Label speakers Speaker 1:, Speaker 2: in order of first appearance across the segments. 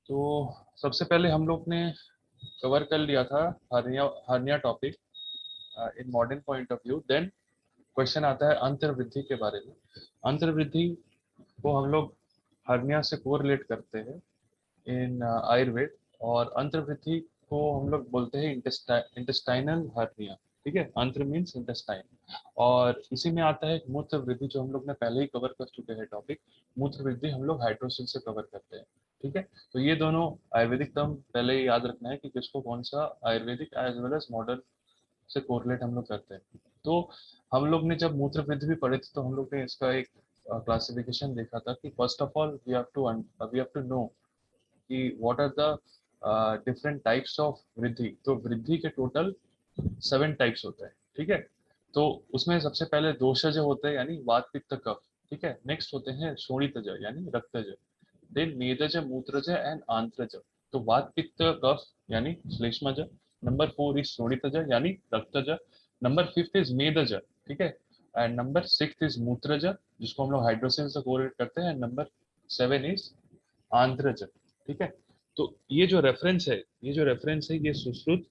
Speaker 1: तो सबसे पहले हम लोग ने कवर कर लिया था hernia hernia topic in modern point of view. Then question आता है अंतर्वृद्धि के बारे में। अंतर्वृद्धि को हम लोग हर्निया से कोरिलेट करते हैं इन आयुर्वेद, और अंतर्वृद्धि को हम लोग बोलते हैं इंटेस्टाइनल हर्निया। ठीक है, अंत्र मीन्स इंटेस्टाइन। और इसी में आता है मूत्र वृद्धि, जो हम लोग ने पहले ही कवर कर चुके हैं टॉपिक। मूत्र वृद्धि हम लोग हाइड्रोसिल से कवर करते हैं। ठीक है, तो ये दोनों आयुर्वेदिक टर्म पहले ही याद रखना है कि किसको कौन सा Ayurvedic as well as modern से कोरिलेट हम लोग करते हैं। तो हम लोग ने जब मूत्र वृद्धि भी पढ़े थे तो हम लोग ने इसका एक क्लासिफिकेशन देखा था कि first of all we have to know कि what are the different types of वृद्धि। तो वृद्धि के टोटल 7 टाइप्स होते हैं। ठीक है, तो उसमें सबसे पहले दोषज होते हैं यानी वात पित्त कफ। ठीक है, नेक्स्ट होते हैं शोणितज यानी रक्तज, देन मेदज मूत्रज एंड आंत्रज। तो वात पित्त कफ यानी श्लेष्मज। नंबर 4 इज शोणितज यानी रक्तज। Number 5 is मेदज। ठीक है, एंड नंबर 6 इज मूत्रज, जिसको हम लोग हाइड्रोसिल से कोरिलेट करते हैं। नंबर 7 इज आंत्रज। ठीक है, तो ये जो रेफरेंस है ये सुश्रुत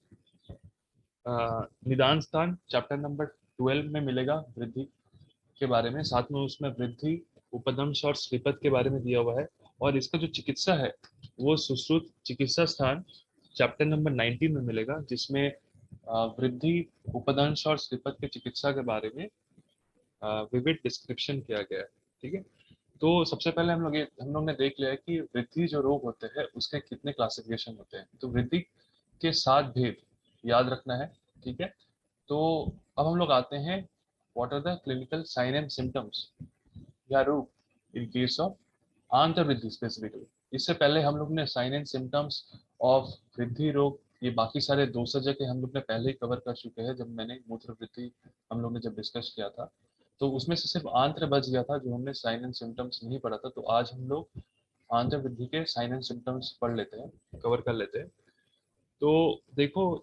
Speaker 1: निदान स्थान चैप्टर नंबर 12 में मिलेगा वृद्धि के बारे में। साथ में उसमें वृद्धि, उपदंश और श्रीपद के बारे में दिया हुआ है। और इसका जो चिकित्सा है वो सुश्रुत चिकित्सा स्थान चैप्टर नंबर 19 में मिलेगा, जिसमें वृद्धि, उपदंश और श्रीपद के चिकित्सा के बारे में विविड डिस्क्रिप्शन किया गया है। ठीक है, तो सबसे पहले हम लोग ने देख लिया है कि वृद्धि जो रोग होते हैं उसके कितने क्लासिफिकेशन होते हैं। तो वृद्धि के 7 भेद याद रखना है। ठीक है, तो अब हम लोग आते हैं what are the clinical sign and symptoms या रोग इन केस ऑफ आंतरवृद्धि स्पेसिफिकली। इससे पहले हम लोग ने साइन एंड सिम्टम्स ऑफ वृद्धि रोग, ये बाकी सारे दोषज के हम लोग ने पहले ही कवर कर चुके हैं जब मैंने मूत्र वृद्धि हम लोग ने जब डिस्कस किया था। तो उसमें से सिर्फ आंत्र बच गया था जो हमने साइन एंड सिम्टम्स नहीं पढ़ा था। तो आज हम लोग आंत्र वृद्धि के साइन एंड सिम्टम्स पढ़ लेते हैं, कवर कर लेते हैं। तो देखो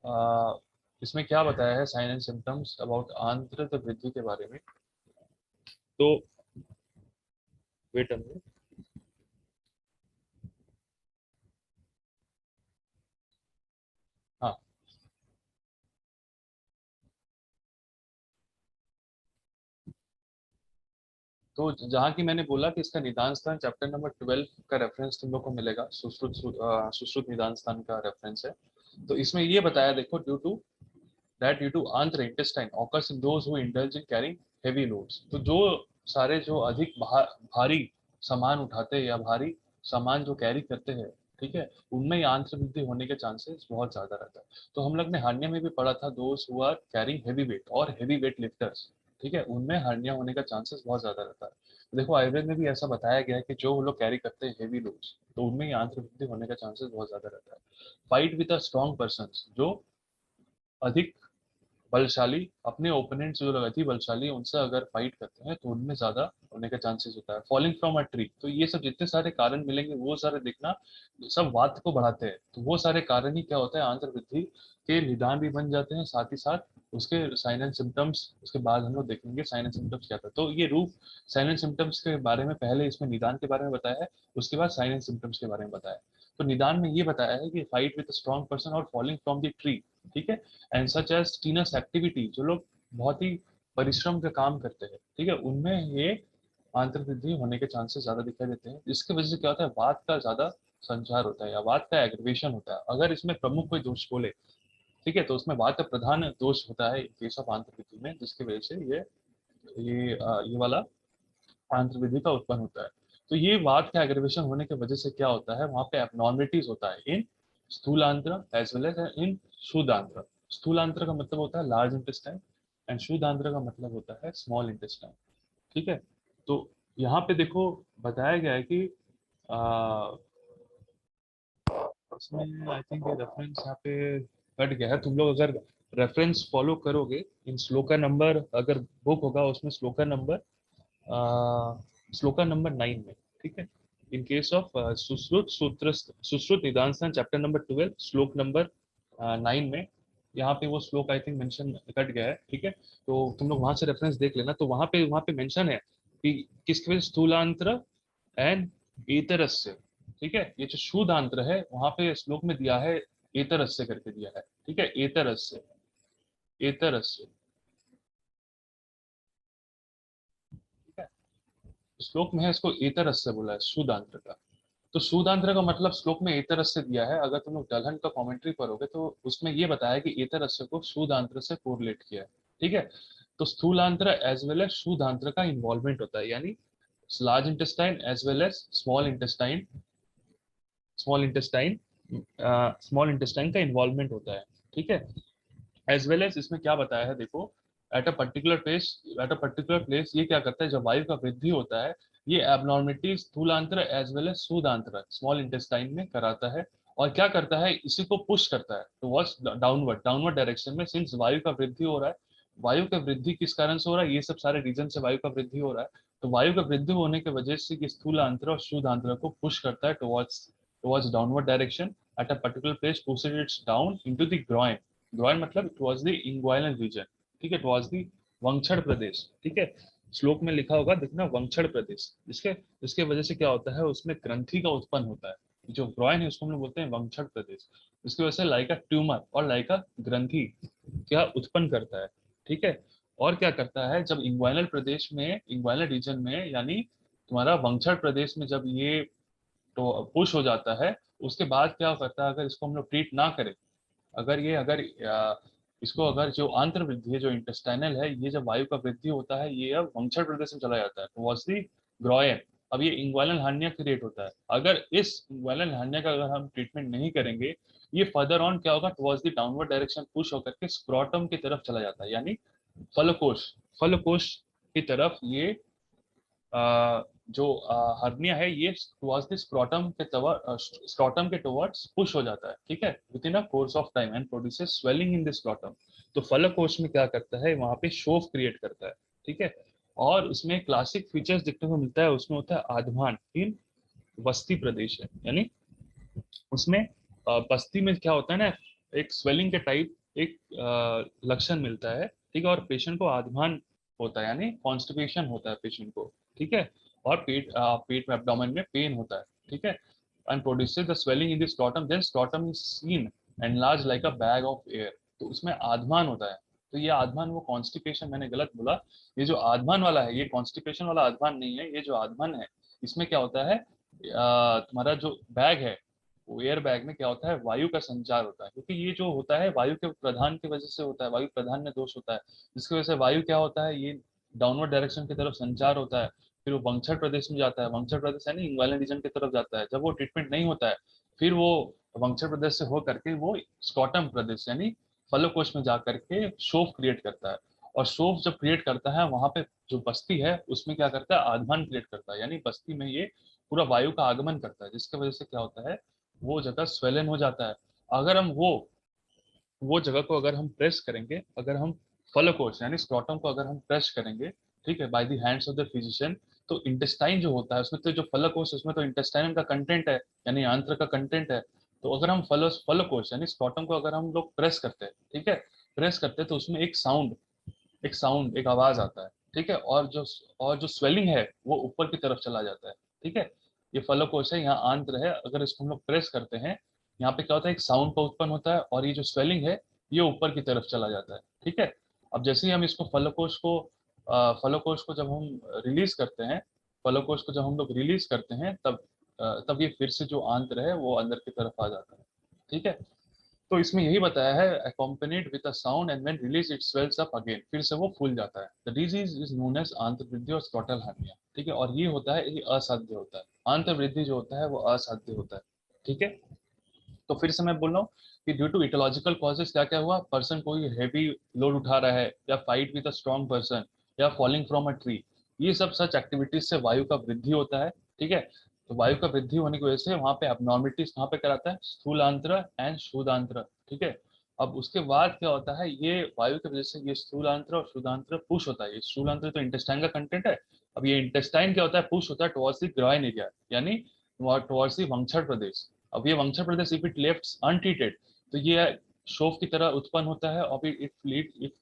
Speaker 1: आ, इसमें क्या बताया है साइन एंड सिम्टम्स अबाउट आंत्र वृद्धि के बारे में। तो वेट अ मिनट। हाँ, तो जहाँ की मैंने बोला कि इसका निदान स्थान चैप्टर नंबर 12 का रेफरेंस तुम लोग को मिलेगा। सुश्रुत निदान स्थान का रेफरेंस है। तो इसमें ये बताया, देखो, ड्यू टू आंत्र intestine occurs in those who indulge in carrying heavy loads. तो जो सारे जो अधिक भारी सामान उठाते हैं या भारी सामान जो कैरी करते हैं, ठीक है, उनमें ही आंत्र वृद्धि होने के चांसेस बहुत ज्यादा रहता है। तो हम लोग ने हार्निया में भी पढ़ा था, those who are carrying heavy weight और हेवी वेट लिफ्टर्स, ठीक है, उनमें हार्निया होने का चांसेस बहुत ज्यादा रहता है। तो देखो आयुर्वेद में भी ऐसा बताया गया है कि जो लोग कैरी करते हैं हेवी लोड्स, तो उनमें ही आंत्र वृद्धि होने का चांसेस बहुत ज्यादा रहता है। Fight with a strong person, जो अधिक बलशाली, अपने ओपोनेंट जो लोग अति बलशाली हैं उनसे अगर फाइट करते हैं तो उनमें ज्यादा होने का चांसेस होता है। फॉलिंग फ्रॉम अ ट्री, तो ये सब जितने सारे कारण मिलेंगे वो सारे देखना सब वात को बढ़ाते हैं। तो वो सारे कारण ही क्या होता है, आंतर वृद्धि के निदान भी बन जाते हैं। साथ ही साथ उसके साइन एंड सिम्टम्स उसके बाद हम लोग देखेंगे साइन एंड सिम्टम्स क्या था। तो ये रूप साइन एंड सिम्टम्स के बारे में पहले इसमें निदान के बारे में बताया है, उसके बाद साइन एंड सिम्टम्स के बारे में बताया है। तो निदान में ये बताया है कि फाइट विद स्ट्रॉन्ग पर्सन और फॉलिंग फ्रॉम द ट्री। ठीक है, एंड सच एज टीनस एक्टिविटी, जो लोग बहुत ही परिश्रम का काम करते हैं, ठीक है, उनमें ये आंतर वृद्धि होने के चांसेस ज्यादा दिखाई देते हैं। जिसकी वजह से क्या होता है, वात का ज्यादा संचार होता है या वात का एग्रीवेशन होता है। अगर इसमें प्रमुख कोई दोष बोले, ठीक है, तो उसमें वात का प्रधान दोष होता है केस ऑफ आंतर वृद्धि में, जिसकी वजह से ये वाला आंतर वृद्धि का उत्पन्न होता है। तो ये वात का एग्रीवेशन होने की वजह से क्या होता है, वहां पे एबनॉर्मलिटीज होता है इन स्थूलांत्र एज वेल एज इन शुद्धांत्र। स्थूलांत्र का मतलब होता है लार्ज इंटेस्टाइन एंड शुद्धांत्र का मतलब होता है स्मॉल इंटेस्टाइन। ठीक है, तो यहाँ पे देखो बताया गया है कि आ, इसमें आई थिंक ये रेफरेंस यहाँ पे कट गया है। तुम लोग अगर रेफरेंस फॉलो करोगे, इन श्लोका नंबर अगर बुक होगा उसमें श्लोका नंबर 9 में, ठीक है, इन केस ऑफ सुश्रुत निदान स्थान चैप्टर नंबर 12 श्लोक नंबर 9 में, यहाँ पे वो श्लोक आई थिंक मेंशन कट गया है। ठीक है, तो तुम लोग वहां से रेफरेंस देख लेना। तो वहां पे मेंशन है कि किसके स्थूलांत्र एंड इतरस्य, ठीक है। ये जो शुद्धांत्र है वहां पे श्लोक में दिया है एतरस्य करके दिया है, ठीक है, एतरस्य, एतरस्य, ठीक है। श्लोक में है इसको एतरस्य बोला है शुद्धांत्र का। तो शुद्धांत्र का मतलब श्लोक में एतरस्य दिया है। अगर तुम लोग दलहन का कमेंट्री पढ़ोगे तो उसमें ये बताया कि एतरस्य को शुद्धांत्र से कोरिलेट किया है, ठीक है। तो स्थूलांत्र एज वेल एज शुद्धांत्र का इन्वॉल्वमेंट होता है, यानी large intestine as well as small intestine, small intestine, small intestine का इन्वॉल्वमेंट होता है, ठीक है। एज वेल एज इसमें क्या बताया है देखो, eight a particular place, eight a particular place ये क्या करता है, जब वायु का वृद्धि होता है ये एबनॉर्मिटी स्थूलांतर एज वेल एज शुद्धांतर स्मॉल इंटेस्टाइन में कराता है। और क्या करता है, इसी को पुश करता है टुवर्ड्स डाउनवर्ड, डाउनवर्ड डायरेक्शन में। सिंस वायु का वृद्धि हो रहा है, वायु का वृद्धि किस कारण से हो रहा है, ये सब सारे रीजन से वायु का वृद्धि हो रहा है। तो वायु का वृद्धि होने की वजह से ये स्थूलांतर और शुद्धांतर को पुश करता है towards, towards downward direction at a particular place, pushes it down into the groin। Groin मतलब it was the inguinal region, ठीक है, इट वाज द वंक्षण प्रदेश, ठीक है। श्लोक में लिखा होगा देखना वंक्षण प्रदेश, इसके इसके वजह से क्या होता है, उसमें ग्रंथि का उत्पन्न होता है। जो ग्रॉइन है उसको हम लोग बोलते हैं वंक्षण प्रदेश। इसकी वजह से लाइका ट्यूमर और लाइका ग्रंथि क्या उत्पन्न करता है, ठीक है। और क्या करता है, जब इंग्वाइनल प्रदेश में, इंग्वाइनल रीजन में, यानी तुम्हारा वंक्षण प्रदेश में जब ये तो पुश हो जाता है, उसके बाद क्या करता है, अगर इसको हम लोग ट्रीट ना करें, अगर ये अगर इसको अगर जो आंत्र वृद्धि है, जो इंटेस्टाइनल है, ये जब वायु का वृद्धि होता है ये अब वंक्षण प्रदेश में चला जाता है टुवर्ड्स दी ग्रॉयन। अब ये इंग्वाइनल हार्निया क्रिएट होता है। अगर इस इंग्वाइनल हार्निया का अगर हम ट्रीटमेंट नहीं करेंगे, ये फर्दर ऑन क्या होगा, towards the downward direction push होकर के स्क्रॉटम की तरफ चला जाता है, यानी फलकोश, फलकोश की तरफ ये जो हर्निया है ये टुवर्ड्स द स्क्रॉटम के स्क्रॉटम के टुवर्ड्स पुश हो जाता है, ठीक है, with in a course of time and produces swelling in the scrotum. तो फलकोश में क्या करता है, वहां पे शोफ क्रिएट करता है, ठीक है। और उसमें क्लासिक फीचर्स देखने को मिलता है, उसमें होता है आधमान इन वस्ती प्रदेश है, यानी उसमें बस्ती में क्या होता है ना, एक स्वेलिंग के टाइप एक लक्षण मिलता है, ठीक है। और पेशेंट को आधमान होता है, यानी कॉन्स्टिपेशन होता है पेशेंट को, ठीक है। और पेट में एब्डोमेन में पेन होता है, ठीक है। And produces the swelling in the scrotum, then scrotum is seen enlarge like a bag of air. तो उसमें आधमान होता है। तो ये आधमान, वो कॉन्स्टिपेशन मैंने गलत बोला, ये जो आधमान वाला है ये कॉन्स्टिपेशन वाला आधमान नहीं है। ये जो आधमान है इसमें क्या होता है, तुम्हारा जो बैग है, वो एयर बैग में क्या होता है, वायु का संचार होता है। क्योंकि ये जो होता है वायु के प्रधान की वजह से होता है, वायु प्रधान में दोष होता है, जिसकी वजह से वायु क्या होता है, ये डाउनवर्ड डायरेक्शन की तरफ संचार होता है। फिर वो वंक्षण प्रदेश में जाता है, वंक्षण प्रदेश यानी इंग्वाइनल रीजन की तरफ जाता है। जब वो ट्रीटमेंट नहीं होता है, फिर वो वंक्षण प्रदेश से हो करके वो स्कॉटम प्रदेश यानी फलोकोश में जा करके शोफ क्रिएट करता है। और शोफ जब क्रिएट करता है, वहां पे जो बस्ती है उसमें क्या करता है, आधमान क्रिएट करता है, यानी बस्ती में ये पूरा वायु का आगमन करता है, जिसकी वजह से क्या होता है, वो जगह स्वेलन हो जाता है। अगर हम वो जगह को अगर हम प्रेस करेंगे, अगर हम फलकोश यानी स्क्रॉटम को अगर हम प्रेस करेंगे, ठीक है, by the hands of the physician, तो इंटेस्टाइन जो होता है उसमें तो जो फलकोश उसमें तो इंटेस्टाइन का कंटेंट है, यानी आंत्र का कंटेंट है। तो अगर हम फलकोश यानी स्क्रॉटम को अगर हम लोग प्रेस करते हैं, ठीक है, प्रेस करते हैं, तो उसमें एक साउंड, एक साउंड, एक आवाज आता है, ठीक है। और जो स्वेलिंग है वो ऊपर की तरफ चला जाता है, ठीक है। ये फलोकोश है, यहाँ आंत्र है, अगर इसको हम लोग प्रेस करते हैं, यहाँ पे क्या होता है, एक साउंड का उत्पन्न होता है, और ये जो स्वेलिंग है ये ऊपर की तरफ चला जाता है, ठीक है। अब जैसे ही हम इसको फलोकोश को जब हम रिलीज करते हैं, फलोकोश को जब हम लोग रिलीज करते हैं, तब ये फिर से जो आंत्र है वो अंदर की तरफ आ जाता है, ठीक है। तो इसमें यही बताया है, accompanied with a sound and when released it swells up again, फिर से वो फूल जाता है। The disease is known as आंतरवृद्धि और स्क्रॉटल hernia, ठीक है। और ये होता है, ये असाध्य होता है, आंतरवृद्धि जो होता है वो असाध्य होता है, ठीक है। तो फिर से मैं बोल रहा हूँ कि ड्यू टू इकोलॉजिकल कॉजेस क्या क्या हुआ, पर्सन कोई हैवी लोड उठा रहा है, या fight with a strong person, या फॉलिंग फ्रॉम अ ट्री, ये सब सच एक्टिविटीज से वायु का वृद्धि होता है, ठीक है। तो वायु का वृद्धि होने की वजह से वहां पे एबनॉर्मिटीज कहाँ पे कराता है, स्थूलांत्र एंड शुद्धांत्र, ठीक है। अब उसके बाद क्या होता है, ये वायु की वजह से ये स्थूलांत्र और शुद्धांत्र पुश होता है। ये स्थूलांत्र तो इंटेस्टाइन का कंटेंट है। अब ये इंटेस्टाइन क्या होता है, पुश होता है टुवर्ड्स द ग्रॉइन एरिया, यानी टुवर्ड्स द वंक्षण प्रदेश। अब ये वंक्षण प्रदेश इफ इट लेफ्ट अनट्रीटेड, तो ये शोफ की तरह उत्पन्न होता है। और if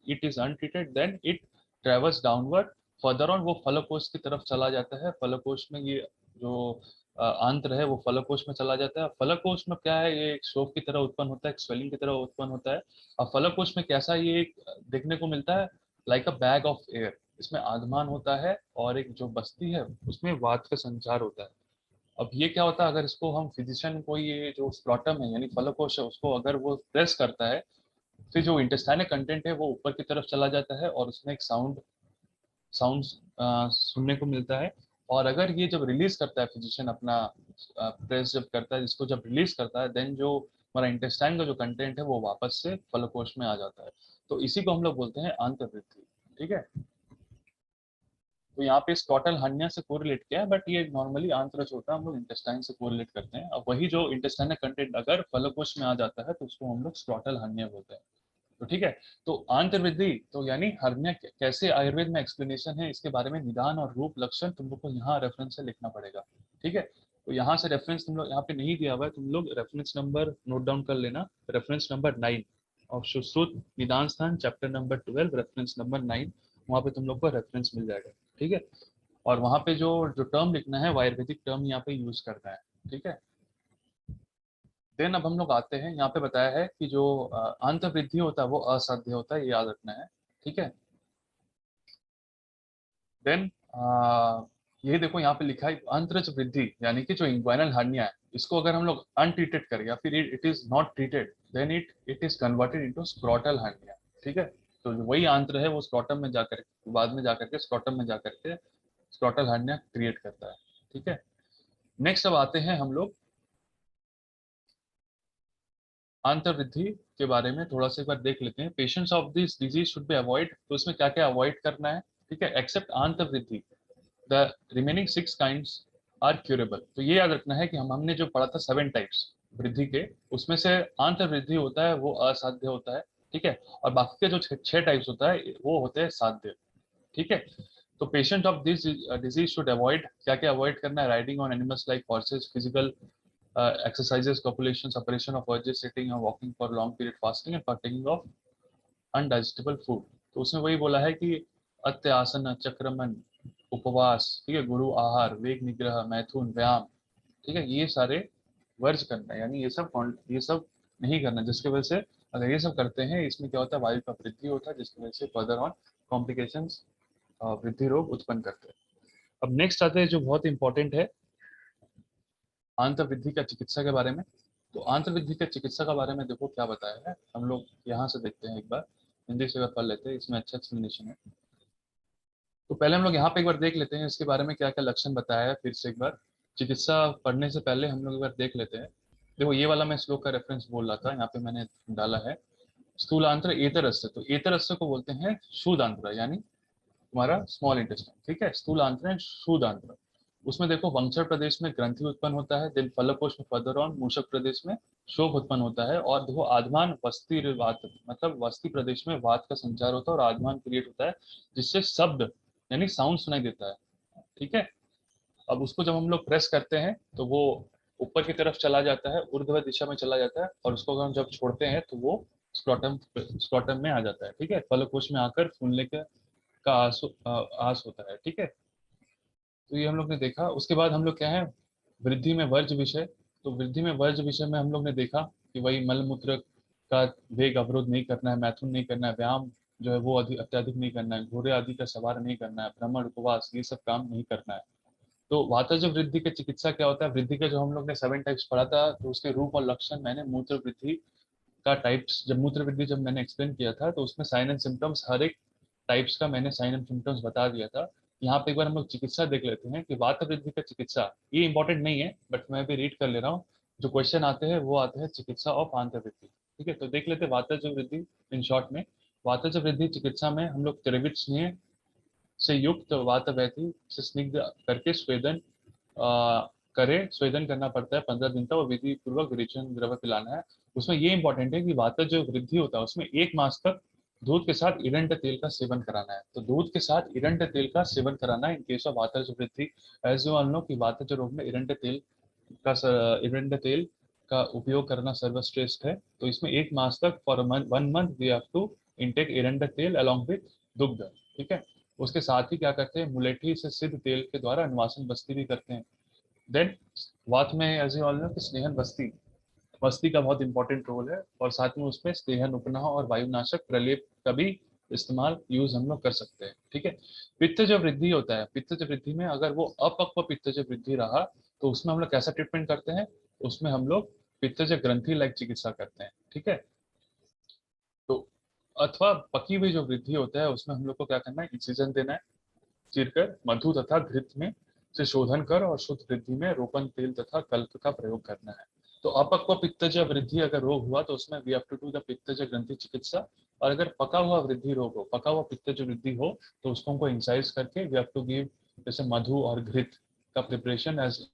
Speaker 1: it is untreated then it travels downward, further on वो फलकोश की तरफ चला जाता है। फलकोश में ये जो आंत्र है वो फलकोश में चला जाता है। फलकोश में क्या है, ये एक शोफ की तरह उत्पन्न होता है, एक स्वेलिंग की तरह उत्पन्न होता है। और फलकोश में कैसा ये एक देखने को मिलता है, like a bag of air. इसमें आधमान होता है और एक जो बस्ती है उसमें वात का संचार होता है। अब ये क्या होता है, अगर इसको हम फिजिशियन को, ये जो स्क्रोटम है यानी फलकोश है, उसको अगर वो प्रेस करता है, फिर जो इंटेस्टाइनल कंटेंट है वो ऊपर की तरफ चला जाता है और उसमें एक साउंड सुनने को मिलता है। और अगर ये जब रिलीज करता है फिजिशियन अपना प्रेस जब करता है, इसको जब रिलीज करता है, देन जो हमारा इंटेस्टाइन का जो कंटेंट है वो वापस से फलकोश में आ जाता है। तो इसी को हम लोग बोलते हैं आंतरवृद्धि। ठीक है, तो यहाँ पे स्क्रॉटल हर्निया से कोरिलेट किया है, बट ये नॉर्मली आंत्रज होता है, हम लोग इंटेस्टाइन से कोरिलेट करते हैं। अब वही जो इंटेस्टाइनल कंटेंट अगर फलकोश में आ जाता है तो उसको हम लोग स्क्रॉटल हर्निया बोलते हैं। तो ठीक है, तो आंतर्वृद्धि तो यानी हर्निया कैसे आयुर्वेद में एक्सप्लेनेशन है, इसके बारे में निदान और रूप लक्षण तुम लोग को यहाँ रेफरेंस से लिखना पड़ेगा। ठीक है, तो यहाँ से रेफरेंस तुम लोग यहाँ पे नहीं दिया हुआ है, तुम लोग रेफरेंस नंबर नोट डाउन कर लेना, रेफरेंस नंबर 9 और सुश्रुत निदान स्थान चैप्टर नंबर 12 रेफरेंस नंबर 9, वहाँ पे तुम लोग को रेफरेंस मिल जाएगा। ठीक है, और वहाँ पे जो जो टर्म लिखना है वो आयुर्वेदिक टर्म यहाँ पे यूज करना है। ठीक है, देन अब हम लोग आते हैं, यहाँ पे बताया है कि जो अंतर्वृद्धि होता है वो असाध्य होता है, ये याद रखना है। ठीक है, देन ये देखो यहाँ पे लिखा है अंतरज वृद्धि, यानी कि जो इंग्वाइनल हर्निया है, इसको अगर हम लोग अनट्रीटेड करें या फिर it is not treated, then it is converted into scrotal hernia. ठीक है, तो जो वही आंत्र है वो स्क्रोटम में जाकर, बाद में जाकर के स्क्रोटम में जाकर के स्क्रोटल हर्निया क्रिएट करता है। ठीक है, नेक्स्ट अब आते हैं हम लोग अंतर्वृद्धि के बारे में थोड़ा सा एक बार देख लेते हैं। Patients of this disease should be avoid, तो इसमें क्या क्या अवॉइड करना है। ठीक है, एक्सेप्ट अंतर्वृद्धि, the remaining 6 kinds are curable. तो ये याद रखना है कि हमने जो पढ़ा था 7 टाइप्स वृद्धि के, उसमें से अंतर्वृद्धि होता है वो असाध्य होता है। ठीक है, और बाकी के जो 6 टाइप्स होता है वो होते हैं साध्य। ठीक है, तो patient of this disease should avoid, क्या क्या अवॉइड करना है, riding on animals like horses, physical exercises, copulation, separation of urges, sitting and walking for long period, fasting and partaking of undigestible food। तो उसमें वही बोला है कि अत्यासन, चक्रमण, उपवास, ठीक है, गुरु आहार, वेग निग्रह, मैथुन, व्यायाम, ठीक है, ये सारे वर्ज करना है, यानी ये सब नहीं करना, जिसकी वजह से अगर ये सब करते हैं इसमें क्या होता है, वायु का वृद्धि होता है, जिसकी वजह से फर्दर ऑन कॉम्प्लिकेशंस, वृद्धि रोग उत्पन्न करते हैं। अब नेक्स्ट आते हैं जो बहुत इंपॉर्टेंट है, आंतरवृद्धि का चिकित्सा के बारे में। तो आंतरवृद्धि के चिकित्सा के बारे में देखो क्या बताया है, हम लोग यहाँ से देखते हैं एक बार, हिंदी से अगर पढ़ लेते हैं, इसमें अच्छा एक्सप्लेनेशन है। तो पहले हम लोग यहाँ पे एक बार देख लेते हैं इसके बारे में क्या क्या लक्षण बताया है, फिर से एक बार चिकित्सा पढ़ने से पहले हम लोग एक बार देख लेते हैं। देखो ये वाला मैं श्लोक का रेफरेंस बोल रहा था, यहाँ पे मैंने डाला है, स्थूलांत्र एतरस्य, तो एतरस्य को बोलते हैं शूदांत्र, यानी तुम्हारा स्मॉल इंटेस्टाइन। ठीक है, स्थूलांत्र एंड शूदांत्र। उसमें देखो वंशर प्रदेश में ग्रंथि उत्पन्न होता है, देन फलकोश में फर्दर ऑन मूषक प्रदेश में शोभ उत्पन्न होता है, और देखो आधमान वस्ती वात, मतलब वस्ती प्रदेश में वात का संचार होता है और आधमान क्रिएट होता है, जिससे शब्द यानी साउंड सुनाई देता है। ठीक है, अब उसको जब हम लोग प्रेस करते हैं तो वो ऊपर की तरफ चला जाता है, ऊर्ध्व दिशा में चला जाता है, और उसको अगर हम जब छोड़ते हैं तो वो स्क्रोटम में आ जाता है। ठीक है, फलकोश में आकर फूलने का आस होता है। ठीक है, तो ये हम लोग ने देखा। उसके बाद हम लोग क्या है, वृद्धि में वर्ज विषय। तो वृद्धि में वर्ज विषय में हम लोग ने देखा कि वही मल मूत्र का वेग अवरोध नहीं करना है, मैथुन नहीं करना है, व्यायाम जो है वो अत्यधिक नहीं करना है, घोड़े आदि का सवार नहीं करना है, भ्रमण उपवास ये सब काम नहीं करना है। तो वातज वृद्धि की चिकित्सा क्या होता है, वृद्धि के जो हम लोग ने 7 टाइप्स पढ़ा था, तो उसके रूप और लक्षण मैंने मूत्र वृद्धि का टाइप्स, जब मूत्र वृद्धि जब मैंने एक्सप्लेन किया था तो उसमें साइन एंड सिम्टम्स, हर एक टाइप्स का मैंने साइन एंड सिम्टम्स बता दिया था। यहाँ पे एक बार हम लोग चिकित्सा देख लेते हैं कि वात वृद्धि का चिकित्सा, ये इंपॉर्टेंट नहीं है बट मैं भी रीड कर ले रहा हूँ, जो क्वेश्चन आते हैं वो आते हैं चिकित्सा ऑफ आंतरवृद्धि। ठीक है, तो देख लेते हैं वातज वृद्धि इन शॉर्ट में। वातज वृद्धि चिकित्सा में हम लोग त्रिविध स्नेह से युक्त वात व्याधि से स्निग्ध करके स्वेदन करे, स्वेदन करना पड़ता है 15 दिन तक, और विधि पूर्वक विरेचन द्रव्य पिलाना है। उसमें ये इंपॉर्टेंट है कि वातज जो वृद्धि होता है उसमें 1 मास तक दूध के साथ इरंड तेल का सेवन कराना है। तो दूध के साथ इरंड तेल का सेवन कराना है इन केस ऑफ वातज वृद्धि। एज यू ऑल नो कि वातज रोग में इरंड तेल का उपयोग करना सर्वश्रेष्ठ है। तो इसमें 1 मास तक for 1 month we have to intake इरंड तेल अलॉन्ग विद दुग्ध। ठीक है, उसके साथ ही क्या करते हैं, मुलेठी से सिद्ध तेल के द्वारा अनुवासन बस्ती भी करते हैं। देन वात में एज यू ऑल नो कि स्नेहन बस्ती, बस्ती का बहुत इंपॉर्टेंट रोल है, और साथ में उसमें स्नेहन उपनाह और वायुनाशक प्रलेप का भी इस्तेमाल यूज हम लोग कर सकते हैं। ठीक है। पित्तज वृद्धि होता है, पित्तज वृद्धि में अगर वो अपक्व पित्तज वृद्धि रहा तो उसमें हम लोग कैसा ट्रीटमेंट करते हैं, उसमें हम लोग पित्तज ग्रंथि लाइक चिकित्सा करते हैं। ठीक है। तो अथवा पकी हुई जो वृद्धि होता है उसमें हम लोग को क्या करना है, इंसिजन देना है चीरकर, मधु तथा घृत में से शोधन कर और शुद्ध वृद्धि में रोपण तेल तथा कल्प का प्रयोग करना है। तो अपक्व पित्तज वृद्धि अगर रोग हुआ तो उसमें we have to do the पित्तज ग्रंथि चिकित्सा, और अगर पका हुआ वृद्धि रोग हो, पका हुआ पित्तज वृद्धि हो, तो उसको हमको इंसाइज करके वी हैव टू गिव जैसे मधु और घृत का प्रिपरेशन एज